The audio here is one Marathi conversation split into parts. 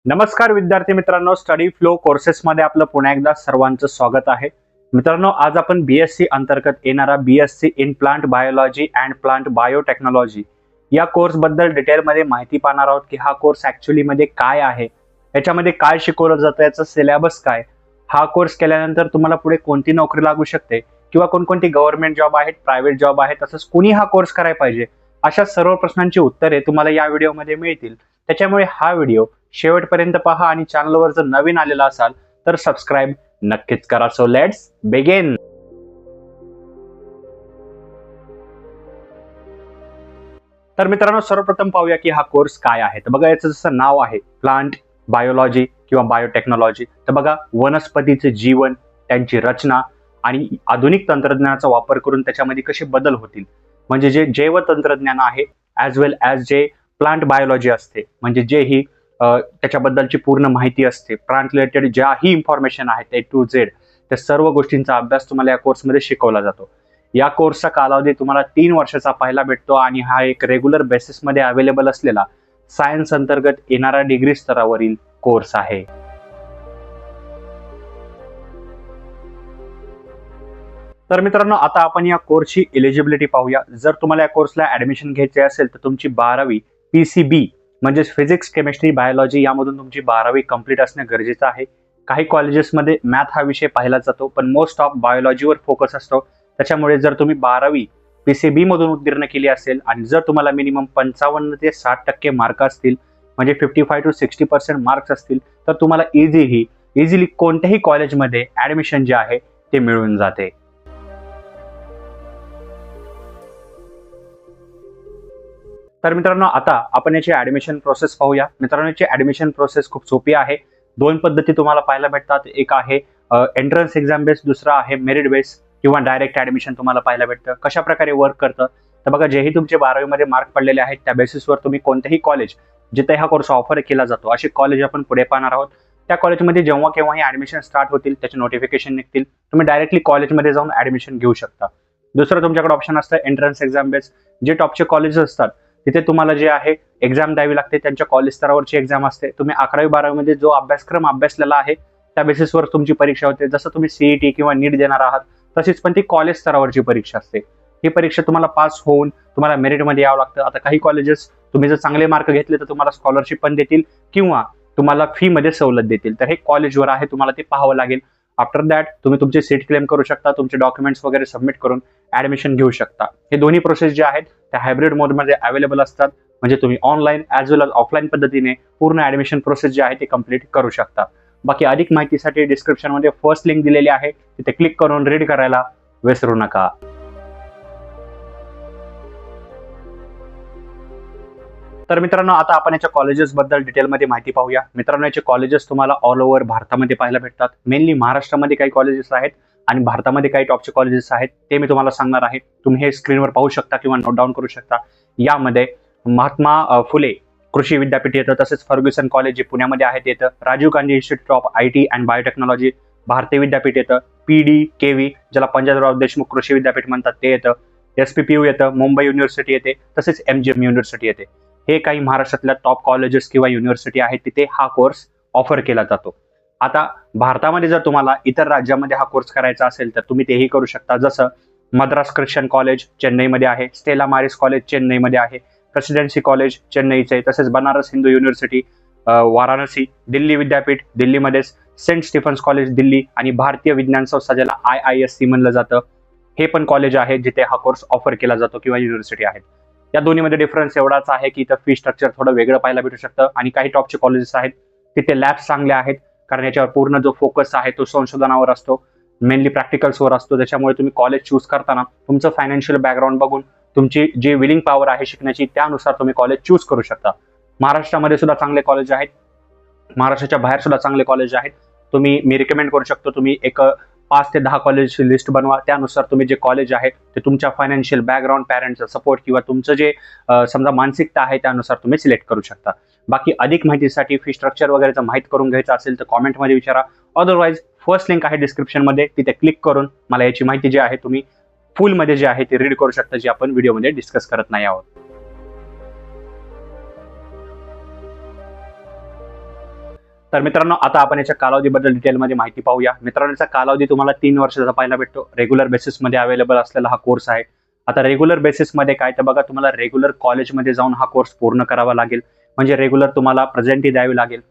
नमस्कार विद्यार्थी मित्रांनो, स्टडी फ्लो कोर्सेसमध्ये आपलं पुन्हा एकदा सर्वांचं स्वागत आहे. मित्रांनो, आज आपण बीएससी अंतर्गत येणारा BSc in plant biology and plant biotechnology या कोर्स बद्दल डिटेलमध्ये माहिती पाहणार आहोत की हा कोर्स ऍक्च्युअली मध्ये काय आहे, याच्यामध्ये काय शिकवलं जातं, याचा सिलेबस काय, हा कोर्स केल्यानंतर तुम्हाला पुढे कोणती नोकरी लागू शकते किंवा कोणकोणती गव्हर्नमेंट जॉब आहेत, प्रायव्हेट जॉब आहेत, तसंच कुणी हा कोर्स करायला पाहिजे, अशा सर्व प्रश्नांची उत्तरे तुम्हाला या व्हिडिओमध्ये मिळतील. त्याच्यामुळे हा व्हिडिओ शेवटपर्यंत पहा आणि चॅनलवर जर नवीन आलेला असाल तर सबस्क्राईब नक्कीच करा. So let's begin. तर मित्रांनो, सर्वप्रथम पाहूया की हा कोर्स काय आहे. तर बघा, याचं जसं नाव आहे प्लांट बायोलॉजी किंवा बायोटेक्नॉलॉजी, तर बघा वनस्पतीचे जीवन, त्यांची रचना आणि आधुनिक तंत्रज्ञानाचा वापर करून त्याच्यामध्ये कसे बदल होतील, म्हणजे जे जैव तंत्रज्ञान आहे ॲज वेल ॲज जे प्लांट बायोलॉजी असते, म्हणजे जे ही त्याच्याबद्दलची पूर्ण माहिती असते, प्लांट रिलेटेड ज्याही इन्फॉर्मेशन आहे ए टू झेड, त्या सर्व गोष्टींचा अभ्यास तुम्हाला या कोर्समध्ये शिकवला जातो. या कोर्सचा कालावधी तुम्हाला 3 वर्षाचा पाहायला भेटतो आणि हा एक रेग्युलर बेसिसमध्ये अवेलेबल असलेला सायन्स अंतर्गत येणारा डिग्री स्तरावरील कोर्स आहे. तर मित्रांनो, आता आपण या कोर्सची एलिजिबिलिटी पाहूया. जर तुम्हाला या कोर्सला ऍडमिशन घ्यायचे असेल तर तुमची 12वी PCB म्हणजे फिजिक्स, केमिस्ट्री, बायोलॉजी यामधून तुमची 12वी कंप्लीट असणे गरजेचं आहे. काही कॉलेजेसमध्ये मॅथ हा विषय पाहिला जातो, पण मोस्ट ऑफ बायोलॉजीवर फोकस असतो. त्याच्यामुळे जर तुम्ही 12वी PCB मधून उत्तीर्ण केली असेल आणि जर तुम्हाला मिनिमम 55 ते 60% मार्क असतील, म्हणजे 55 to 60% मार्क्स असतील, तर तुम्हाला इझिली कोणत्याही कॉलेजमध्ये ऍडमिशन जे आहे ते मिळून जाते. तर मित्रांनो, आता आपण याची ऍडमिशन प्रोसेस पाहूया. मित्रांनो, याची ऍडमिशन प्रोसेस खूप सोपी आहे. 2 पद्धती तुम्हाला पाहायला भेटतात. एक आहे एंट्रन्स एक्झाम बेस, दुसरा आहे मेरिट बेस किंवा डायरेक्ट ऍडमिशन तुम्हाला पाहायला भेटतं. कशा प्रकारे वर्क करतं तर बघा, जेही तुमचे 12वी मध्ये मार्क पडलेले आहेत त्या बेसिसवर तुम्ही कोणतेही कॉलेज जिथे हा कोर्स ऑफर केला जातो असे कॉलेज आपण पुढे पाहणार आहोत. त्या कॉलेजमध्ये जेव्हा केव्हाही ऍडमिशन स्टार्ट होतील, त्याचे नोटिफिकेशन निघतील, तुम्ही डायरेक्टली कॉलेजमध्ये जाऊन ऍडमिशन घेऊ शकता. दुसरं तुमच्याकडे ऑप्शन असतं एंट्रन्स एक्झाम बेस. जे टॉपचे कॉलेजेस असतात तिथे तुम्हाला जे आहे एक्झाम द्यावी लागते, त्यांच्या कॉलेज स्तरावरची एक्झाम असते. तुम्ही 11वी 12वी मध्ये जो अभ्यासक्रम अभ्यासलेला आहे त्या बेसिसवर तुमची परीक्षा होते. जसं तुम्ही CET किंवा नीट देणार आहात तशीच पण ती कॉलेज स्तरावरची परीक्षा असते. ही परीक्षा तुम्हाला पास होऊन तुम्हाला मेरिटमध्ये यावं लागतं. आता काही कॉलेजेस तुम्ही जर चांगले मार्क घेतले तर तुम्हाला स्कॉलरशिप पण देतील किंवा तुम्हाला फी मध्ये सवलत देतील. तर हे कॉलेजवर आहे, तुम्हाला ते पाहावं लागेल. आफ्टर दॅट तुम्ही तुमची सीट क्लेम करू शकता, तुमचे डॉक्युमेंट्स वगैरे सबमिट करून ऍडमिशन घेऊ शकता. हे दोन्ही प्रोसेस जे आहेत त्या हायब्रिड मोडमध्ये अवेलेबल असतात, म्हणजे तुम्ही ऑनलाईन ॲज वेल एज ऑफलाईन पद्धतीने पूर्ण ऍडमिशन प्रोसेस जे आहे ते कंप्लीट करू शकता. बाकी अधिक माहितीसाठी डिस्क्रिप्शनमध्ये फर्स्ट लिंक दिलेली आहे, तिथे क्लिक करून रीड करायला विसरू नका. तर मित्रांनो, आता आपण याच्या कॉलेजेस बद्दल डिटेलमध्ये माहिती पाहूया. मित्रांनो, याचे कॉलेजेस तुम्हाला ऑल ओव्हर भारतामध्ये पाहायला भेटतात. मेनली महाराष्ट्रामध्ये काही कॉलेजेस आहेत आणि भारतामध्ये काही टॉपचे कॉलेजेस आहेत, ते मी तुम्हाला सांगणार आहे. तुम्ही हे स्क्रीनवर पाहू शकता किंवा नोट डाऊन करू शकता. यामध्ये महात्मा फुले कृषी विद्यापीठ येतं, तसेच फर्ग्युसन कॉलेज जे पुण्यामध्ये आहेत येतं, Rajiv Gandhi institute of IT and biotechnology Bharati Vidyapeeth येतं, PDKV ज्याला पंजाबराव देशमुख कृषी विद्यापीठ म्हणतात ते येतं, SPPU येतं, मुंबई युनिव्हर्सिटी येते, तसेच MGM युनिव्हर्सिटी येते. हे काही महाराष्ट्रातल्या टॉप कॉलेजेस किंवा युनिव्हर्सिटी आहेत, तिथे हा कोर्स ऑफर केला जातो. आता भारतामध्ये जर तुम्हाला इतर राज्यामध्ये हा कोर्स करायचा असेल तर तुम्ही तेही करू शकता. जसं मद्रास ख्रिश्चन कॉलेज चेन्नईमध्ये आहे, स्टेला मारिस कॉलेज चेन्नईमध्ये आहे, प्रेसिडेन्सी कॉलेज चेन्नईचे, तसेच बनारस हिंदू युनिव्हर्सिटी वाराणसी, दिल्ली विद्यापीठ दिल्लीमध्येच, सेंट स्टीफन्स कॉलेज दिल्ली आणि भारतीय विज्ञान संस्था ज्याला IISc म्हणलं जातं, हे पण कॉलेज आहे जिथे हा कोर्स ऑफर केला जातो किंवा युनिव्हर्सिटी आहेत. या दोन्हीमध्ये डिफरन्स एवढाच आहे की इथं फी स्ट्रक्चर थोडं वेगळं पाहायला भेटू शकतं आणि काही टॉपचे कॉलेजेस आहेत तिथे लॅब्स चांगले आहेत, कारण याच्यावर पूर्ण जो फोकस आहे तो संशोधनावर असतो, मेनली प्रॅक्टिकल्सवर असतो. त्याच्यामुळे तुम्ही कॉलेज चूज करताना तुमचं फायनान्शियल बॅकग्राऊंड बघून तुमची जी विलिंग पॉवर आहे शिकण्याची त्यानुसार तुम्ही कॉलेज चूज करू शकता. महाराष्ट्रामध्ये सुद्धा चांगले कॉलेज आहेत, महाराष्ट्राच्या बाहेर सुद्धा चांगले कॉलेज आहेत. मी रिकमेंड करू शकतो, तुम्ही एक 5 ते 10 कॉलेजची लिस्ट बनवा. त्यानुसार तुम्ही जे कॉलेज आहे ते तुमच्या फायनान्शियल बॅकग्राऊंड, पॅरेंटचा सपोर्ट किंवा तुमचं जे समजा मानसिकता आहे त्यानुसार तुम्ही सिलेक्ट करू शकता. बाकी अधिक माहितीसाठी फी स्ट्रक्चर वगैरेचं माहिती करून घ्यायचं असेल तर कॉमेंटमध्ये विचारा. अदरवाईज फर्स्ट लिंक आहे डिस्क्रिप्शनमध्ये, तिथे क्लिक करून मला याची माहिती जी आहे तुम्ही फुलमध्ये जे आहे ती रीड करू शकता, जी आपण व्हिडिओमध्ये डिस्कस करत नाही आहोत. तर मित्रांनो आता आपण याच्या कालावधीबद्दल डिटेलमध्ये माहिती पाहूया. मित्रांनो याचा कालावधी तुम्हाला 3 वर्षाचा पाहायला भेटतो. रेग्युलर बेसिसमध्ये अवेलेबल असलेला हा कोर्स आहे. आता रेग्युलर बेसिसमध्ये काय तर बघा, तुम्हाला रेग्युलर कॉलेजमध्ये जाऊन हा कोर्स पूर्ण करावा लागेल. म्हणजे रेग्युलर तुम्हाला प्रेझेंटी द्यावी लागेल.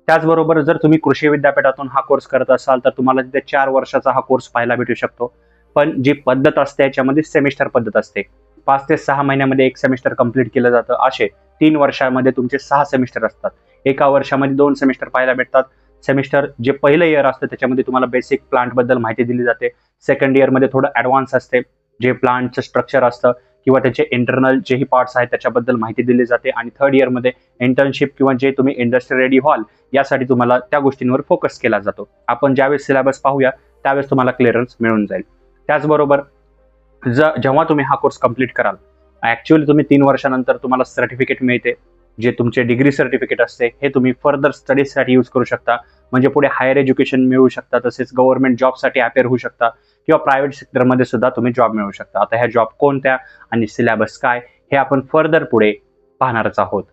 त्याचबरोबर जर तुम्ही कृषी विद्यापीठातून हा कोर्स करत असाल तर तुम्हाला तिथे 4 वर्षाचा हा कोर्स पाहायला भेटू शकतो. पण जी पद्धत असते याच्यामध्ये सेमिस्टर पद्धत असते. 5 ते 6 महिन्यामध्ये एक सेमिस्टर कंप्लीट केलं जातं. असे 3 वर्षामध्ये तुमचे 6 सेमिस्टर असतात. एका वर्षामध्ये 2 सेमिस्टर पाहायला भेटतात. सेमिस्टर जे पहिलं इयर असतं त्याच्यामध्ये तुम्हाला बेसिक प्लांट बद्दल माहिती दिली जाते. सेकंड इयरमध्ये थोडं ॲडव्हान्स असते, जे प्लांटचं स्ट्रक्चर असतं किंवा त्याचे इंटरनल जेही पार्ट्स आहेत त्याच्याबद्दल माहिती दिली जाते. आणि थर्ड इयरमध्ये इंटर्नशिप किंवा जे तुम्ही इंडस्ट्री रेडी व्हाल यासाठी तुम्हाला त्या गोष्टींवर फोकस केला जातो. आपण ज्यावेळेस सिलेबस पाहूया त्यावेळेस तुम्हाला क्लिअरन्स मिळून जाईल. त्याचबरोबर जेव्हा तुम्ही हा कोर्स कंप्लीट कराल, ॲक्च्युअली तुम्ही 3 वर्षानंतर तुम्हाला सर्टिफिकेट मिळते, जे तुमचे डिग्री सर्टिफिकेट असते. हे तुम्ही फर्दर स्टडीजसाठी यूज करू शकता. म्हणजे पुढे हायर एज्युकेशन मिळू शकता, तसेच गव्हर्नमेंट जॉबसाठी अपेअर होऊ शकता किंवा प्रायव्हेट सेक्टरमध्ये सुद्धा तुम्ही जॉब मिळवू शकता. आता ह्या जॉब कोणत्या आणि सिलेबस काय हे आपण फर्दर पुढे पाहणारच आहोत.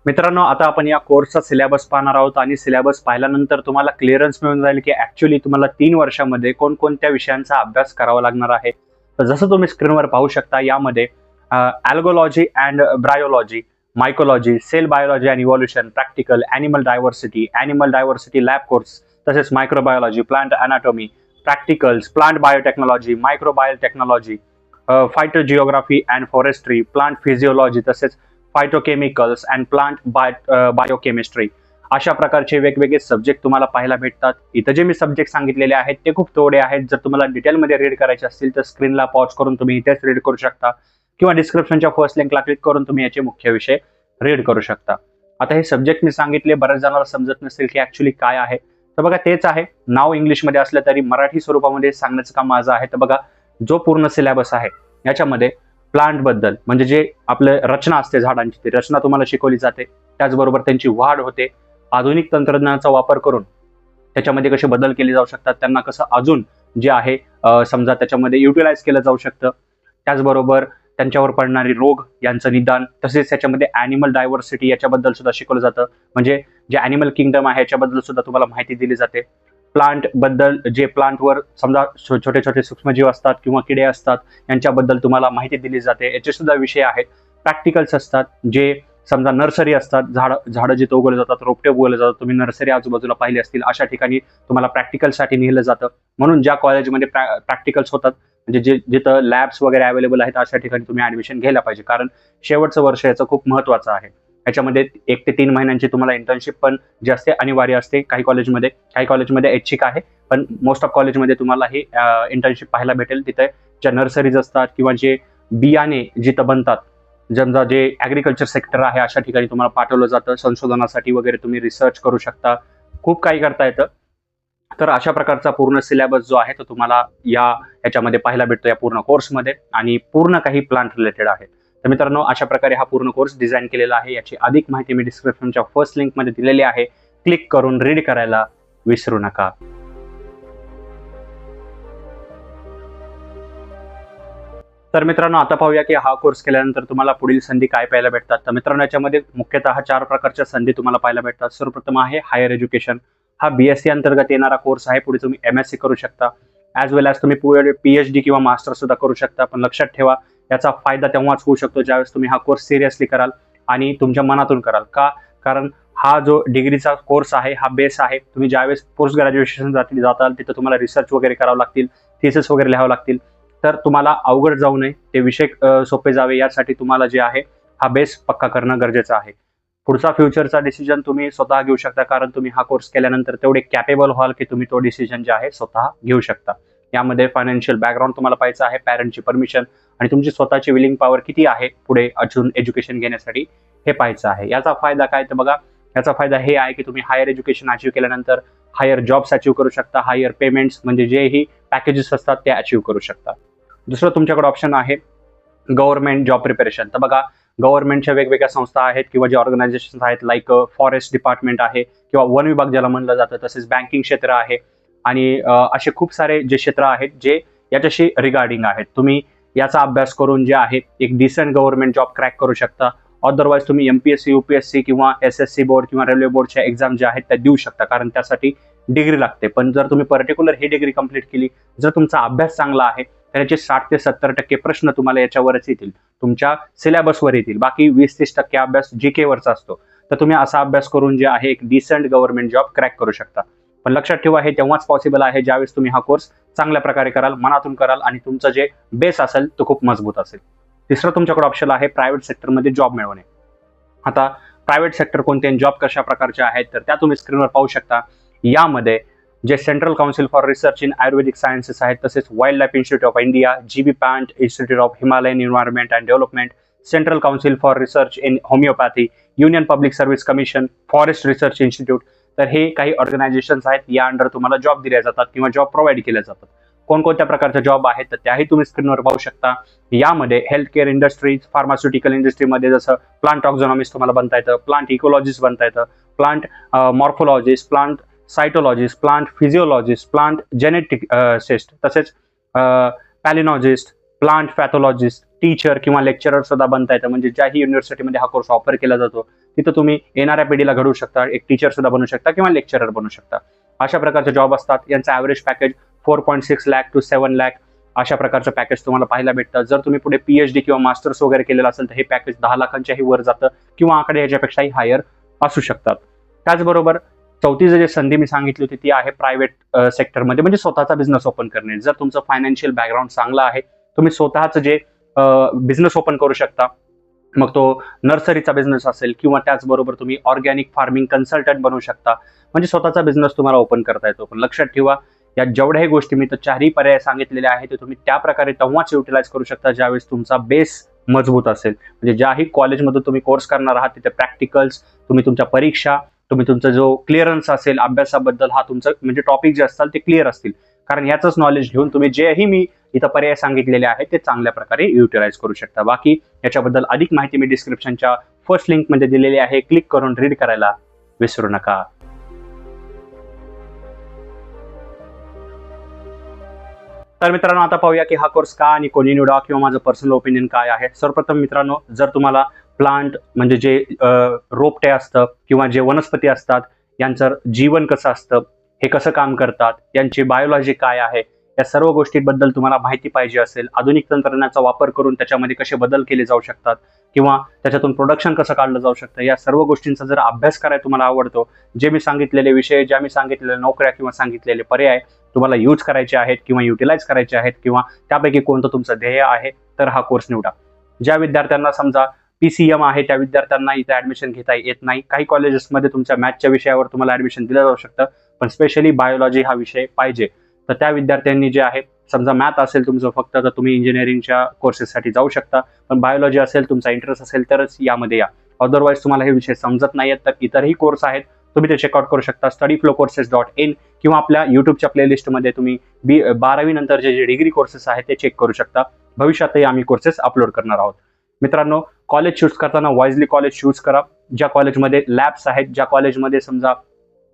मित्रांनो आता आपण या कोर्सचा सिलेबस पाहणार आहोत आणि सिलेबस पाहिल्यानंतर तुम्हाला क्लिअरन्स मिळून जाईल की ऍक्च्युअली तुम्हाला 3 वर्षामध्ये कोणकोणत्या विषयांचा अभ्यास करावा लागणार आहे. तर जसं तुम्ही स्क्रीनवर पाहू शकता, यामध्ये algology and bryology, mycology, cell biology and evolution, practical, animal diversity lab course, तसेच microbiology, plant anatomy, practicals, plant biotechnology, microbial technology, phytogeography and forestry, plant physiology, तसेच फायटोकेमिकल्स अँड प्लांट बायोकेमिस्ट्री, अशा प्रकारचे वेगवेगळे सब्जेक्ट तुम्हाला पाहायला भेटतात. इथं जे मी सब्जेक्ट सांगितलेले आहेत ते खूप थोडे आहेत. जर तुम्हाला डिटेलमध्ये रीड करायचे असतील तर स्क्रीनला पॉज करून तुम्ही इथेच रीड करू शकता किंवा डिस्क्रिप्शनच्या फर्स्ट लिंकला क्लिक करून तुम्ही याचे मुख्य विषय रीड करू शकता. आता हे सब्जेक्ट मी सांगितले, बऱ्याच जणांना समजत नसेल की ऍक्च्युअली काय आहे. तर बघा तेच आहे, नाव इंग्लिशमध्ये असलं तरी मराठी स्वरूपामध्ये सांगण्याचं काम माझं आहे. तर बघा जो पूर्ण सिलेबस आहे याच्यामध्ये प्लांट बद्दल, म्हणजे जे आपलं रचना असते झाडांची, ती रचना तुम्हाला शिकवली जाते. त्याचबरोबर त्यांची वाढ होते. आधुनिक तंत्रज्ञानाचा वापर करून त्याच्यामध्ये कसे बदल केले जाऊ शकतात, त्यांना कसं अजून जे आहे समजा त्याच्यामध्ये युटिलाइज केलं जाऊ शकतं. त्याचबरोबर त्यांच्यावर पडणारे रोग यांचं निदान, तसेच त्याच्यामध्ये ॲनिमल डायव्हर्सिटी याच्याबद्दल सुद्धा शिकवलं जातं. म्हणजे जे ॲनिमल किंगडम आहे याच्याबद्दल सुद्धा तुम्हाला माहिती दिली जाते. प्लांट बद्दल, जे प्लांटवर समजा छोटे छोटे सूक्ष्मजीव असतात किंवा किडे असतात यांच्याबद्दल तुम्हाला माहिती दिली जाते. याचे सुद्धा विषय आहेत. प्रॅक्टिकल्स असतात, जे समजा नर्सरी असतात, झाडं जिथं उगवले जातात, रोपटे उगवले जातात, तुम्ही नर्सरी आजूबाजूला पाहिली असतील, अशा ठिकाणी तुम्हाला प्रॅक्टिकलसाठी नेलं जातं. म्हणून ज्या कॉलेजमध्ये प्रॅक्टिकल्स होतात, म्हणजे जिथं लॅब्स वगैरे अवेलेबल आहेत अशा ठिकाणी तुम्ही ऍडमिशन घ्यायला पाहिजे. कारण शेवटचं वर्ष याचं खूप महत्त्वाचं आहे. याच्यामध्ये 1 ते 3 महिन्यांची तुम्हाला इंटर्नशिप पण जे असते अनिवार्य असते. काही कॉलेजमध्ये ऐच्छिक आहे, पण मोस्ट ऑफ कॉलेजमध्ये तुम्हाला ही इंटर्नशिप पाहायला भेटेल. तिथे ज्या नर्सरीज असतात किंवा जे बियाणे जिथं बनतात, समजा जे ॲग्रिकल्चर सेक्टर आहे अशा ठिकाणी तुम्हाला पाठवलं जातं संशोधनासाठी वगैरे. तुम्ही रिसर्च करू शकता, खूप काही करता येतं. तर अशा प्रकारचा पूर्ण सिलेबस जो आहे तो तुम्हाला याच्यामध्ये पाहायला भेटतो, या पूर्ण कोर्समध्ये, आणि पूर्ण काही प्लांट रिलेटेड आहे. तर मित्रांनो अशा प्रकारे हा पूर्ण कोर्स डिझाईन केलेला आहे. याची अधिक माहिती मी डिस्क्रिप्शनच्या फर्स्ट लिंकमध्ये दिलेली आहे. क्लिक करून रीड करायला विसरू नका. तर मित्रांनो आता पाहूया की हा कोर्स केल्यानंतर तुम्हाला पुढील संधी काय पाहायला भेटतात. तर मित्रांनो याच्यामध्ये मुख्यतः 4 प्रकारच्या संधी तुम्हाला पाहायला भेटतात. सर्वप्रथम आहे हायर एज्युकेशन. हा BSc अंतर्गत येणारा कोर्स आहे. पुढे तुम्ही MSc करू शकता, ॲज वेल ॲज तुम्ही पुढे PhD किंवा मास्टर सुद्धा करू शकता. पण लक्षात ठेवा, याचा फायदा तेव्हाच होऊ शकतो ज्यावेळेस तुम्ही हा कोर्स सिरियसली कराल आणि तुमच्या मनातून कराल. का? कारण हा जो डिग्रीचा कोर्स आहे हा बेस आहे. तुम्ही ज्यावेळेस पोस्ट ग्रॅज्युएशन जाताल तिथं तुम्हाला रिसर्च वगैरे करावं लागतील, थिसिस वगैरे लिहावं लागतील. तर तुम्हाला अवघड जाऊ नये, ते विषय सोपे जावे यासाठी तुम्हाला जे आहे हा बेस पक्का करणं गरजेचं आहे. पुढचा फ्युचरचा डिसिजन तुम्ही स्वतः घेऊ शकता, कारण तुम्ही हा कोर्स केल्यानंतर तेवढे कॅपेबल व्हाल की तुम्ही तो डिसिजन जे आहे स्वतः घेऊ शकता. यामध्ये फायनान्शियल बॅकग्राऊंड तुम्हाला पाहायचं आहे, पॅरेंटची परमिशन आणि तुमची स्वतःची विलिंग पॉवर किती आहे पुढे अजून एज्युकेशन घेण्यासाठी हे पाहायचं आहे. याचा फायदा काय तर बघा, याचा फायदा हे आहे की तुम्ही हायर एज्युकेशन अचीव्ह केल्यानंतर हायर जॉब्स अचीव्ह करू शकता, हायर पेमेंट्स म्हणजे जेही पॅकेजेस असतात ते अचीव्ह करू शकता. दुसरं तुमच्याकडे ऑप्शन आहे गव्हर्नमेंट जॉब प्रिपरेशन. तर बघा गव्हर्नमेंटच्या वेगवेगळ्या संस्था आहेत किंवा जे ऑर्गनायझेशन आहेत, लाईक फॉरेस्ट डिपार्टमेंट आहे किंवा वन विभाग ज्याला म्हणलं जातं, तसेच बँकिंग क्षेत्र आहे आणि असे खूप सारे जे क्षेत्र आहेत जे याच्याशी रिगार्डिंग आहेत. तुम्ही याचा अभ्यास करून जे आहे एक डिसेंट गव्हर्नमेंट जॉब क्रॅक करू शकता. अदरवाईज तुम्ही MPSC, UPSC किंवा SSC बोर्ड किंवा रेल्वे बोर्डच्या एक्झाम ज्या आहेत त्या देऊ शकता, कारण त्यासाठी डिग्री लागते. पण जर तुम्ही पर्टिक्युलर ही डिग्री कंप्लीट केली, जर तुमचा अभ्यास चांगला आहे तर याचे 60 ते 70% प्रश्न तुम्हाला याच्यावरच येतील, तुमच्या सिलेबसवर येतील. बाकी 20-30% अभ्यास GK वरचा असतो. तर तुम्ही असा अभ्यास करून जे आहे एक डिसेंट गव्हर्नमेंट जॉब क्रॅक करू शकता. पण लक्षात ठेवा, हे तेव्हाच पॉसिबल आहे ज्यावेळेस तुम्ही हा कोर्स चांगल्या प्रकारे कराल, मनातून कराल आणि तुमचं जे बेस असेल तो खूप मजबूत असेल. तिसरं तुमच्याकडे ऑप्शन आहे प्रायव्हेट सेक्टरमध्ये जॉब मिळवणे. आता प्रायव्हेट सेक्टर कोणते आणि जॉब कशा प्रकारचे आहेत तर त्या तुम्ही स्क्रीनवर पाहू शकता. यामध्ये जे central council for research in Ayurvedic sciences आहेत, तसेच wild life institute of India, GB pant institute of Himalayan environment and development, central council for research in homeopathy, union public service commission, forest research institute. तर हे काही ऑर्गनायझेशन्स आहेत, या अंडर तुम्हाला जॉब दिल्या जातात किंवा जॉब प्रोव्हाइड केल्या जातात. कोणकोणत्या प्रकारच्या जॉब आहेत तर त्याही तुम्ही स्क्रीनवर पाहू शकता. यामध्ये हेल्थ केअर इंडस्ट्रीज, फार्मास्युटिकल इंडस्ट्रीमध्ये जसं प्लांट ऑक्झॉनॉमिस्ट तुम्हाला बनता येतं, प्लांट इकोलॉजिस्ट बनता येतं, plant morphologist, plant cytologist, plant physiologist, plant geneticist, तसेच पॅलिनॉजिस्ट, प्लांट पॅथॉलॉजिस्ट, टीचर किंवा लेक्चरर सुद्धा बनता येतं. म्हणजे ज्याही युनिव्हर्सिटीमध्ये हा कोर्स ऑफर केला जातो तिथं तुम्ही येणाऱ्या पिढीला घडवू शकता, एक टीचर सुद्धा बनू शकता किंवा लेक्चरर बनू शकता. अशा प्रकारचे जॉब असतात. यांचं average package 4.6 lakh to 7 lakh अशा प्रकारचं पॅकेज तुम्हाला पाहायला भेटतं. जर तुम्ही पुढे PhD किंवा मास्टर्स वगैरे केलेलं असेल तर हे पॅकेज 10 लाखांच्याही वर जातं किंवा आकडे याच्यापेक्षाही हायर असू शकतात. त्याचबरोबर चौथी जी संधी मी सांगितली होती ती आहे प्रायव्हेट सेक्टरमध्ये, म्हणजे स्वतःचा बिझनेस ओपन करणे. जर तुमचं फायनान्शियल बॅकग्राऊंड चांगला आहे, तुम्ही स्वतःचं जे बिझनेस ओपन करू शकता. मग तो नर्सरीचा बिझनेस असेल किंवा त्याचबरोबर तुम्ही ऑर्गॅनिक फार्मिंग कन्सल्टंट बनू शकता, म्हणजे स्वतःचा बिझनेस तुम्हाला ओपन करता येतो. पण लक्षात ठेवा, या जेवढ्याही गोष्टी मी तर चारही पर्याय सांगितलेले आहेत ते तुम्ही त्या प्रकारे तेव्हाच युटिलाइज करू शकता ज्यावेळेस तुमचा बेस मजबूत असेल. म्हणजे ज्याही कॉलेजमधून तुम्ही कोर्स करणार आहात तिथे प्रॅक्टिकल्स, तुम्ही तुमच्या परीक्षा, तुम्ही तुमचा जो क्लिअरन्स असेल अभ्यासाबद्दल, हा तुमचं म्हणजे टॉपिक जे असतात ते क्लिअर असतील. कारण याचंच नॉलेज घेऊन तुम्ही जेही मी इथं पर्याय सांगितलेले आहेत ते चांगल्या प्रकारे युटिलाइज करू शकता. बाकी याच्याबद्दल अधिक माहिती मी डिस्क्रिप्शनच्या फर्स्ट लिंक मध्ये दिलेली आहे, क्लिक करून रीड करायला विसरू नका. तर मित्रांनो, आता पाहूया की हा कोर्स का आणि कोणी निवडा किंवा माझं पर्सनल ओपिनियन काय आहे. सर्वप्रथम मित्रांनो, जर तुम्हाला प्लांट म्हणजे जे रोपटे असतं किंवा जे वनस्पती असतात यांचं जीवन कसं असतं, हे कसं काम करतात, यांची बायोलॉजी काय आहे, या सर्व गोष्टींबद्दल तुम्हाला माहिती पाहिजे असेल, आधुनिक तंत्रज्ञानाचा वापर करून त्याच्यामध्ये कसे बदल केले जाऊ शकतात किंवा त्याच्यातून प्रोडक्शन कसं काढलं जाऊ शकतं, या सर्व गोष्टींचा जर अभ्यास करायला तुम्हाला आवडतो, जे मी सांगितलेले विषय, ज्या मी सांगितलेल्या नोकऱ्या किंवा सांगितलेले पर्याय तुम्हाला यूज करायचे आहेत किंवा युटिलाइज करायचे आहेत किंवा त्यापैकी कोणतं तुमचं ध्येय आहे, तर हा कोर्स निवडा. ज्या विद्यार्थ्यांना समजा PCM आहे त्या विद्यार्थ्यांना इथे ऍडमिशन घेता येत नाही. काही कॉलेजेसमध्ये तुमच्या मॅथच्या विषयावर तुम्हाला ऍडमिशन दिलं जाऊ शकतं, पण स्पेशली बायोलॉजी हा विषय पाहिजे. तर त्या विद्यार्थ्यांनी जे आहे, समजा मॅथ असेल तुमचं फक्त, तर तुम्ही इंजिनिअरिंगच्या कोर्सेससाठी जाऊ शकता. पण बायोलॉजी असेल, तुमचा इंटरेस्ट असेल तरच यामध्ये या. अदरवाईज तुम्हाला हे विषय समजत नाहीत तर इतरही कोर्स आहेत, तुम्ही ते चेकआउट करू शकता studyflowcourses.in किंवा आपल्या युट्यूबच्या प्लेलिस्टमध्ये तुम्ही 12वी नंतरचे जे डिग्री कोर्सेस आहेत ते चेक करू शकता. भविष्यातही आम्ही कोर्सेस अपलोड करणार आहोत. मित्रांनो, कॉलेज चूज करताना वाईजली कॉलेज चूज करा. ज्या कॉलेजमध्ये लॅब्स आहेत, ज्या कॉलेजमध्ये समजा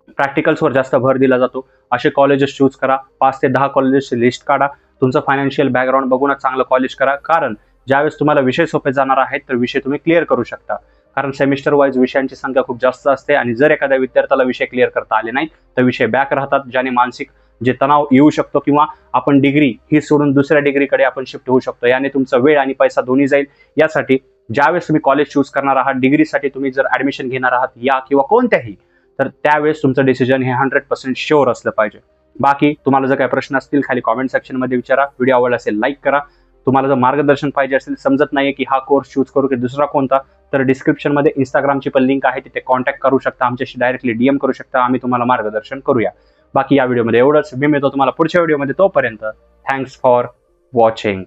प्रॅक्टिकल्सवर जास्त भर दिला जातो, असे कॉलेजेस चूज करा. 5 ते 10 कॉलेजेसची लिस्ट काढा. तुमचं फायनान्शियल बॅकग्राऊंड बघूनच चांगलं कॉलेज करा, कारण ज्यावेळेस तुम्हाला विषय सोपे जाणार आहेत तर विषय तुम्ही क्लिअर करू शकता. कारण सेमिस्टर वाईज विषयांची संख्या खूप जास्त असते आणि जर एखाद्या विद्यार्थ्याला विषय क्लिअर करता आले नाही तर विषय बॅक राहतात, ज्याने मानसिक जे तणाव येऊ शकतो किंवा आपण डिग्री ही सोडून दुसऱ्या डिग्रीकडे आपण शिफ्ट होऊ शकतो. याने तुमचा वेळ आणि पैसा दोन्ही जाईल. यासाठी ज्यावेळेस तुम्ही कॉलेज चूज करणार आहात, डिग्रीसाठी तुम्ही जर ऍडमिशन घेणार आहात या किंवा कोणत्याही, तर त्यावेळेस तुमचं डिसिजन हे 100% शुअर असलं पाहिजे. बाकी तुम्हाला जर काही प्रश्न असतील खाली कॉमेंट सेक्शनमध्ये विचारा. व्हिडिओ आवडला असेल लाईक करा. तुम्हाला जर मार्गदर्शन पाहिजे असेल, समजत नाहीये की हा कोर्स चूज करू की दुसरा कोणता, तर डिस्क्रिप्शनमध्ये इंस्टाग्रामची पण लिंक आहे, तिथे कॉन्टॅक्ट करू शकता, आमच्याशी डायरेक्टली DM करू शकता, आम्ही तुम्हाला मार्गदर्शन करूया. बाकी या व्हिडिओमध्ये एवढंच. मी मिळतो तुम्हाला पुढच्या व्हिडिओमध्ये. तोपर्यंत थँक्स फॉर वॉचिंग.